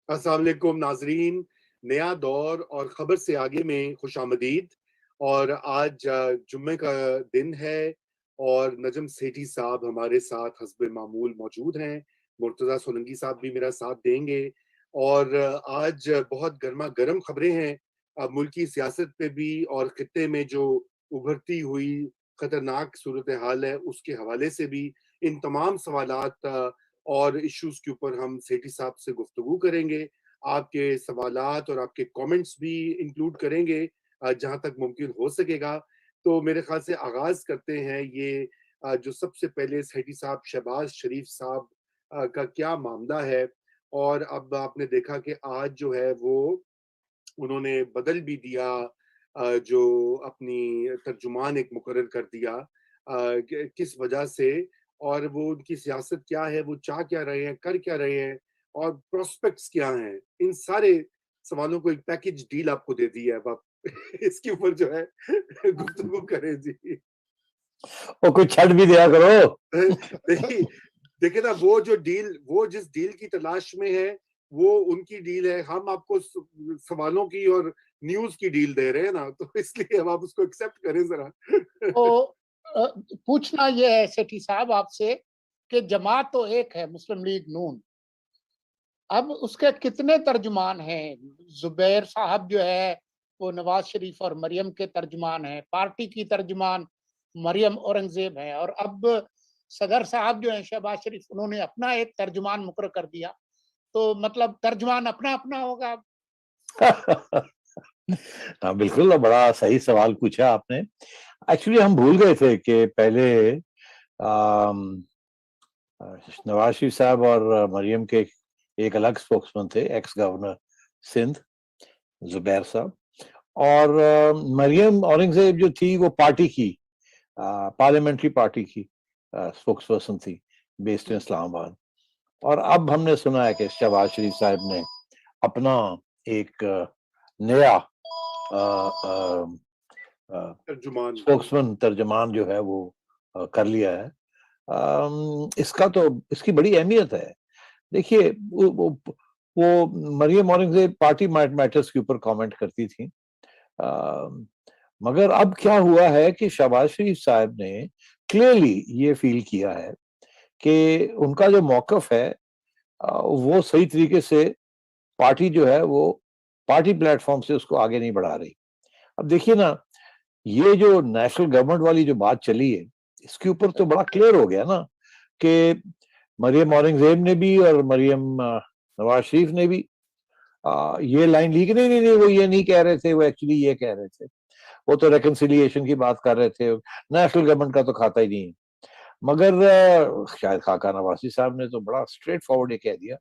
السلام علیکم ناظرین، نیا دور اور خبر سے آگے میں خوش آمدید۔ اور آج جمعے کا دن ہے اور نجم سیٹھی صاحب ہمارے ساتھ حسب معمول موجود ہیں، مرتضیٰ سولنگی صاحب بھی میرا ساتھ دیں گے۔ اور آج بہت گرما گرم خبریں ہیں ملکی سیاست پہ بھی، اور خطے میں جو ابھرتی ہوئی خطرناک صورتحال ہے اس کے حوالے سے بھی۔ ان تمام سوالات اور ایشوز کے اوپر ہم سیٹھی صاحب سے گفتگو کریں گے۔ آپ کے سوالات اور آپ کے کامنٹس بھی انکلوڈ کریں گے جہاں تک ممکن ہو سکے گا۔ تو میرے خیال سے آغاز کرتے ہیں، یہ جو سب سے پہلے سیٹھی صاحب شہباز شریف صاحب کا کیا معاملہ ہے۔ اور اب آپ نے دیکھا کہ آج جو ہے وہ انہوں نے بدل بھی دیا، جو اپنی ترجمان ایک مقرر کر دیا، کس وجہ سے، اور وہ ان کی سیاست کیا ہے، وہ چاہ کیا رہے ہیں، کر کیا رہے ہیں، اور پروسپیکٹس کیا ہیں۔ ان سارے سوالوں کو ایک پیکج ڈیل آپ کو دے دی ہے، اب آپ اس کے اوپر جو ہے گفتگو کریں جی۔ وہ کچھ چھٹ بھی دیا کرو۔ دیکھیں نا، وہ جو ڈیل، وہ جس ڈیل کی تلاش میں ہے وہ ان کی ڈیل ہے، ہم آپ کو سوالوں کی اور نیوز کی ڈیل دے رہے ہیں نا، تو اس لیے ہم آپ اس کو ایکسپٹ کریں ذرا۔ تو پوچھنا یہ ہے سیٹھی صاحب آپ سے کہ جماعت تو ایک ہے مسلم لیگ نون، اب اس کے کتنے ترجمان ہیں؟ زبیر صاحب جو ہے وہ نواز شریف اور مریم کے ترجمان ہیں، پارٹی کی ترجمان مریم اورنگزیب ہیں، اور اب صدر صاحب جو ہیں شہباز شریف، انہوں نے اپنا ایک ترجمان مقرر کر دیا، تو مطلب ترجمان اپنا اپنا ہوگا۔ ہاں بالکل، بڑا صحیح سوال پوچھا آپ نے۔ ایکچولی ہم بھول گئے تھے کہ پہلے نواز شریف صاحب اور مریم کے ایک الگ اسپوکسمین تھے، ایکس گورنر سندھ زبیر صاحب، اور مریم اورنگزیب جو تھی وہ پارٹی کی، پارلیمنٹری پارٹی کی اسپوکس پرسن تھی، بیسڈ ان اسلام آباد۔ اور اب ہم نے سنا ہے کہ شہباز شریف صاحب نے اپنا ایک نیا ترجمان جو ہے وہ کر لیا ہے۔ اس کا تو اس کی بڑی اہمیت ہے۔ دیکھیے وہ مریم اورنگزیب پارٹی میٹرز کے اوپر کامنٹ کرتی تھی، مگر اب کیا ہوا ہے کہ شہباز شریف صاحب نے کلیئرلی یہ فیل کیا ہے کہ ان کا جو موقف ہے وہ صحیح طریقے سے پارٹی جو ہے وہ پارٹی پلیٹ فارم سے اس کو آگے نہیں بڑھا رہی۔ اب دیکھیے نا، یہ جو نیشنل گورنمنٹ والی جو بات چلی ہے اس کے اوپر تو بڑا کلیئر ہو گیا نا کہ مریم اورنگزیب نے بھی اور مریم نواز شریف نے بھی یہ لائن لی کہ نہیں وہ یہ نہیں کہہ رہے تھے، وہ ایکچولی یہ کہہ رہے تھے، وہ تو ریکنسیلیشن کی بات کر رہے تھے، نیشنل گورنمنٹ کا تو کھاتا ہی نہیں ہے۔ مگر شاید خاقہ نواسی صاحب نے تو بڑا اسٹریٹ فارورڈ یہ کہہ دیا،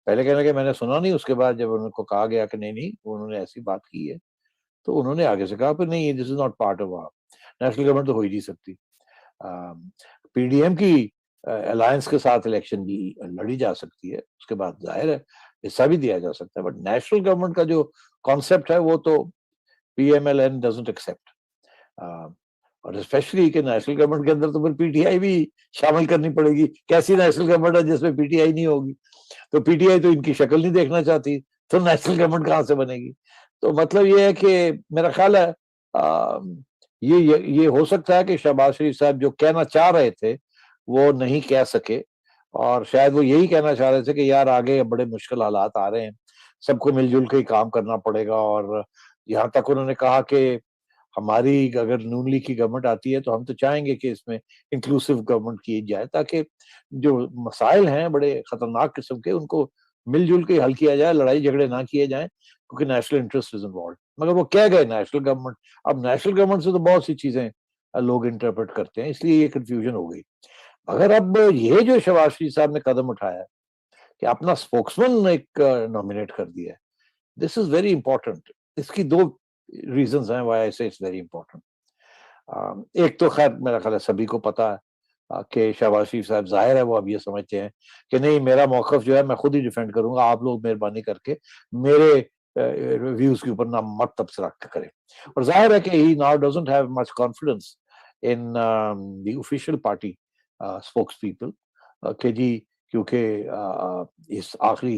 پہلے کہنے کہ میں نے سنا نہیں، اس کے بعد جب ان کو کہا گیا کہ نہیں انہوں نے ایسی بات کی ہے تو انہوں نے آگے سے کہا کہ نہیں، this is not part of national government, تو ہو ہی نہیں سکتی۔ پی ڈی ایم کی الائنس کے ساتھ الیکشن بھی لڑی جا سکتی ہے، اس کے بعد ظاہر ہے حصہ بھی دیا جا سکتا ہے، بٹ نیشنل گورنمنٹ کا جو کانسیپٹ ہے وہ تو پی ایم ایل این ڈزنٹ ایکسیپٹ، اور اسپیشلی کہ نیشنل گورنمنٹ کے اندر تو پھر پی ٹی آئی بھی شامل کرنی پڑے گی۔ کیسی نیشنل گورنمنٹ ہے جس میں پی ٹی آئی نہیں ہوگی؟ تو پی ٹی آئی تو ان کی شکل نہیں دیکھنا چاہتی، تو نیشنل گورنمنٹ کہاں سے بنے گی؟ تو مطلب یہ ہے کہ میرا خیال ہے یہ ہو سکتا ہے کہ شہباز شریف صاحب جو کہنا چاہ رہے تھے وہ نہیں کہہ سکے، اور شاید وہ یہی کہنا چاہ رہے تھے کہ یار آگے بڑے مشکل حالات آ رہے ہیں، سب کو مل جل کے ہی کام کرنا پڑے گا۔ اور یہاں تک انہوں نے کہا کہ ہماری اگر نون لیگ کی گورنمنٹ آتی ہے تو ہم تو چاہیں گے کہ اس میں انکلوسیو گورنمنٹ کی جائے، تاکہ جو مسائل ہیں بڑے خطرناک قسم کے ان کو مل جل کے حل کیا جائے، لڑائی جھگڑے نہ کیے جائیں، کیونکہ نیشنل انٹرسٹ از انوالوڈ۔ مگر وہ کہہ گئے نیشنل گورنمنٹ، اب نیشنل گورنمنٹ سے تو بہت سی چیزیں لوگ انٹرپریٹ کرتے ہیں، اس لیے یہ کنفیوژن ہو گئی۔ مگر اب یہ جو شہباز شریف صاحب نے قدم اٹھایا کہ اپنا اسپوکسمین ایک نامینیٹ کر دیا ہے، دس از ویری امپورٹنٹ۔ اس کی دو ریزنز ہیں وائی آئی سے اٹس ویری امپورٹنٹ۔ ایک تو خیر میرا خیال ہے سبھی کو پتا ہے کہ شہباز شریف صاحب ظاہر ہے وہ اب یہ سمجھتے ہیں کہ نہیں، میرا موقف جو ہے میں خود ہی ڈیفینڈ کروں گا، آپ لوگ مہربانی کر کے میرے ویوز کے اوپر نہ مت تبصرہ کریں۔ اور ظاہر ہے کہ he now doesn't have much confidence in the official party spokespeople کہ جی، کیونکہ اس آخری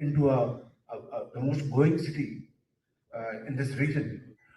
into the most growing city in this region.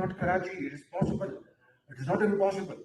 not Karachi? It is possible. It is not impossible.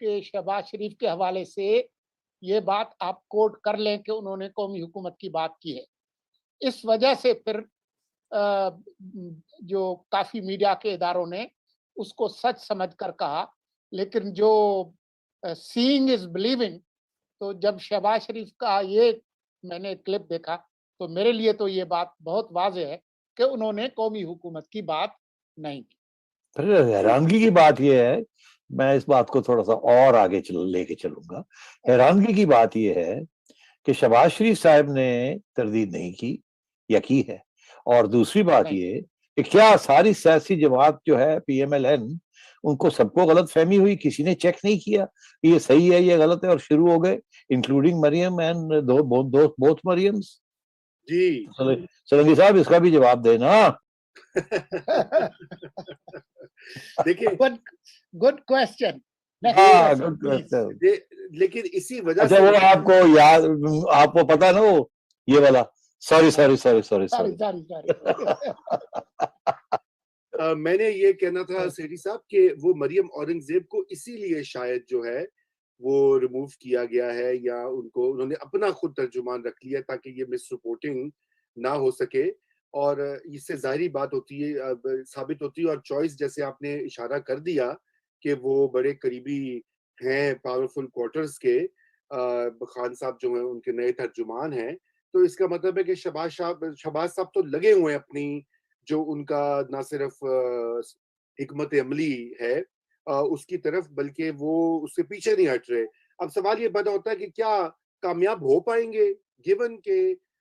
کہ شہباز شریف کے حوالے سے یہ بات آپ کوٹ کر لیں کہ انہوں نے قومی حکومت کی بات کی ہے. اس وجہ سے پھر جو کافی میڈیا کے اداروں نے اس کو سچ سمجھ کر کہا. لیکن جو سینگ از بلیونگ، تو جب شہباز شریف کا یہ میں نے کلپ دیکھا تو میرے لیے تو یہ بات بہت واضح ہے کہ انہوں نے قومی حکومت کی بات نہیں کی. پھر حیرانگی کی بات یہ ہے، میں اس بات کو تھوڑا سا اور آگے لے کے چلوں گا. حیرانگی کی بات یہ ہے کہ شہباز شریف صاحب نے تردید نہیں کی یا کی ہے، اور دوسری بات یہ کہ کیا ساری سیاسی جماعت جو ہے پی ایم ایل این، ان کو سب کو غلط فہمی ہوئی، کسی نے چیک نہیں کیا کہ یہ صحیح ہے یہ غلط ہے، اور شروع ہو گئے انکلوڈنگ مریم اینڈ بوتھ مریمز. جی سولنگی صاحب اس کا بھی جواب دینا. دیکھیں گڈ کوسچن. لیکن اسی وجہ اچھا سے وہ آپ کو یاد، آپ کو پتا نا وہ یہ والا سوری میں نے یہ کہنا تھا سیٹھی صاحب کہ وہ مریم اورنگزیب کو اسی لیے شاید جو ہے وہ ریموو کیا گیا ہے، یا انہوں نے اپنا خود ترجمان رکھ لیا تاکہ یہ مس رپورٹنگ نہ ہو سکے. اور اس سے ظاہری بات ہوتی ہے، ثابت ہوتی ہے، اور چوائس جیسے آپ نے اشارہ کر دیا کہ وہ بڑے قریبی ہیں پاورفل کوارٹرز کے، خان صاحب جو ہیں ان کے نئے ترجمان ہیں. تو اس کا مطلب ہے کہ شہباز صاحب تو لگے ہوئے ہیں اپنی، جو ان کا نہ صرف حکمت عملی ہے اس کی طرف، بلکہ وہ اس سے پیچھے نہیں ہٹ رہے. اب سوال یہ پیدا ہوتا ہے کہ کیا کامیاب ہو پائیں گے، گیون کہ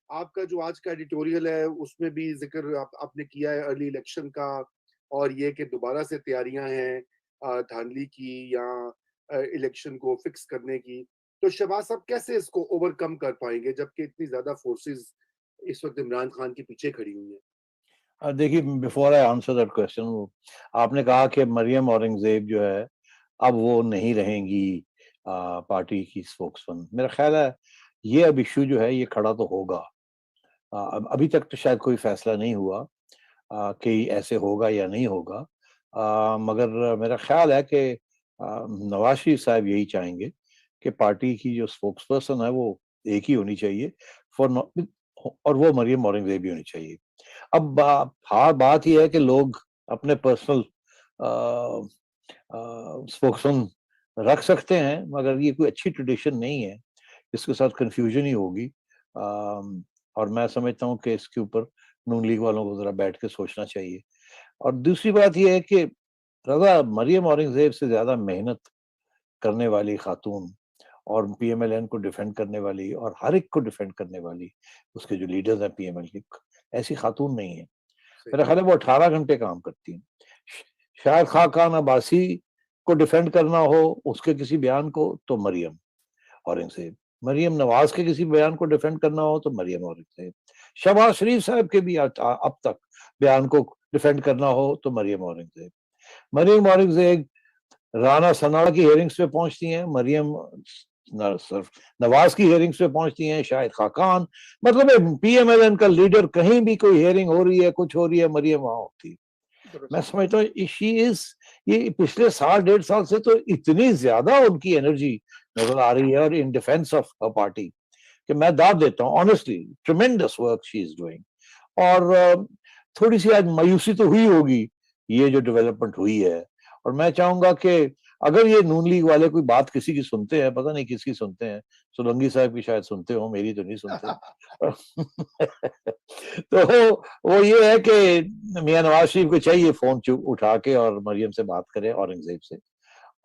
آپ کا جو آج کا ایڈیٹوریل ہے اس میں بھی ذکر آپ نے کیا ہے ارلی الیکشن کا، اور یہ کہ دوبارہ سے تیاریاں ہیں دھاندلی کی یا الیکشن کو فکس کرنے کی. تو شہباز صاحب کیسے اس کو اوور کم کر پائیں گے جبکہ اتنی زیادہ فورسز اس وقت عمران خان کے پیچھے کھڑی ہوئی ہیں؟ دیکھیے before I answer that question, آپ نے کہا کہ مریم اورنگزیب جو ہے اب وہ نہیں رہیں گی پارٹی کی اسپوکس پرسن. میرا خیال ہے یہ اب ایشو جو ہے یہ کھڑا تو ہوگا. ابھی تک تو شاید کوئی فیصلہ نہیں ہوا کہ ایسے ہوگا یا نہیں ہوگا، مگر میرا خیال ہے کہ نواز شریف صاحب یہی چاہیں گے کہ پارٹی کی جو اسپوکس پرسن ہے وہ ایک ہی ہونی چاہیے، اور وہ مریم اورنگزیب ہی ہونی چاہیے. اب بات یہ ہے کہ لوگ اپنے پرسنل اسپوکسمین رکھ سکتے ہیں، مگر یہ کوئی اچھی ٹریڈیشن نہیں ہے، اس کے ساتھ کنفیوژن ہی ہوگی. اور میں سمجھتا ہوں کہ اس کے اوپر نون لیگ والوں کو ذرا بیٹھ کے سوچنا چاہیے. اور دوسری بات یہ ہے کہ رضا مریم اورنگزیب سے زیادہ محنت کرنے والی خاتون، اور پی ایم ایل این کو ڈیفینڈ کرنے والی، اور ہر ایک کو ڈیفینڈ کرنے والی اس کے جو لیڈرز ہیں پی ایم ایل کی، ایسی خاتون نہیں ہے. میرا خیال ہے وہ 18 گھنٹے کام کرتی ہیں. شاید خاقان عباسی کو ڈیفینڈ کرنا ہو اس کے کسی بیان کو تو مریم اورنگزیب، مریم نواز کے کسی بیان کو ڈیفینڈ کرنا ہو تو مریم اورنگزیب، شہباز شریف صاحب کے بھی اب تک بیان کو ڈیفینڈ کرنا ہو تو مریم اورنگزیب. مریم اورنگزیب رانا ثنا کی ہیئرنگز پہ پہنچتی ہیں، مریم نواز کی ہیئرنگز پہ پہنچتی ہیں، شاید خاقان، مطلب پی ایم ایل این کا لیڈر کہیں بھی کوئی ہیئرنگ ہو رہی ہے، کچھ ہو رہی ہے، مریم وہاں ہوتی. میں سمجھتا ہوں یہ پچھلے سال 1.5 سال سے تو اتنی زیادہ ان کی انرجی نظر آ رہی ہے، اور ان ڈیفینس آف پارٹی، کہ میں داد دیتا ہوں honestly tremendous work she is doing. اور تھوڑی سی آج مایوسی تو ہوئی ہوگی یہ جو ڈیولپمنٹ ہوئی ہے، اور میں چاہوں گا کہ اگر یہ نون لیگ والے کوئی بات کسی کی سنتے ہیں، پتہ نہیں کس کی سنتے ہیں، سولنگی صاحب کی شاید سنتے ہوں، میری تو نہیں سنتے. تو وہ یہ ہے کہ میاں نواز شریف کو چاہیے فون اٹھا کے اور مریم سے بات کریں، اورنگزیب سے،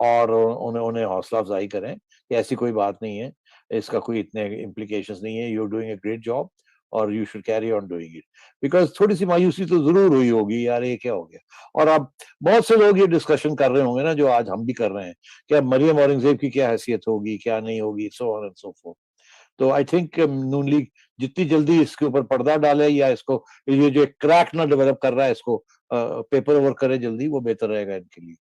اور انہیں حوصلہ افزائی کریں کہ ایسی کوئی بات نہیں ہے، اس کا کوئی اتنے امپلیکیشنز نہیں ہے، you doing a great job اور you should carry on doing it. Because تھوڑی سی مایوسی تو ضرور ہوئی ہوگی یار یہ کیا ہو گیا. اور اب بہت سے لوگ یہ ڈسکشن کر رہے ہوں گے نا، جو آج ہم بھی کر رہے ہیں، کہ اب مریم اورنگزیب کی کیا حیثیت ہوگی، کیا نہیں ہوگی، سو آن اینڈ سو فورتھ. تو آئی تھنک نون لیگ جتنی جلدی اس کے اوپر پردہ ڈالے، یا اس کو یہ جو کریک نہ ڈیولپ کر رہا ہے اس کو پیپر اوور کرے جلدی، وہ بہتر رہے گا ان کے لیے.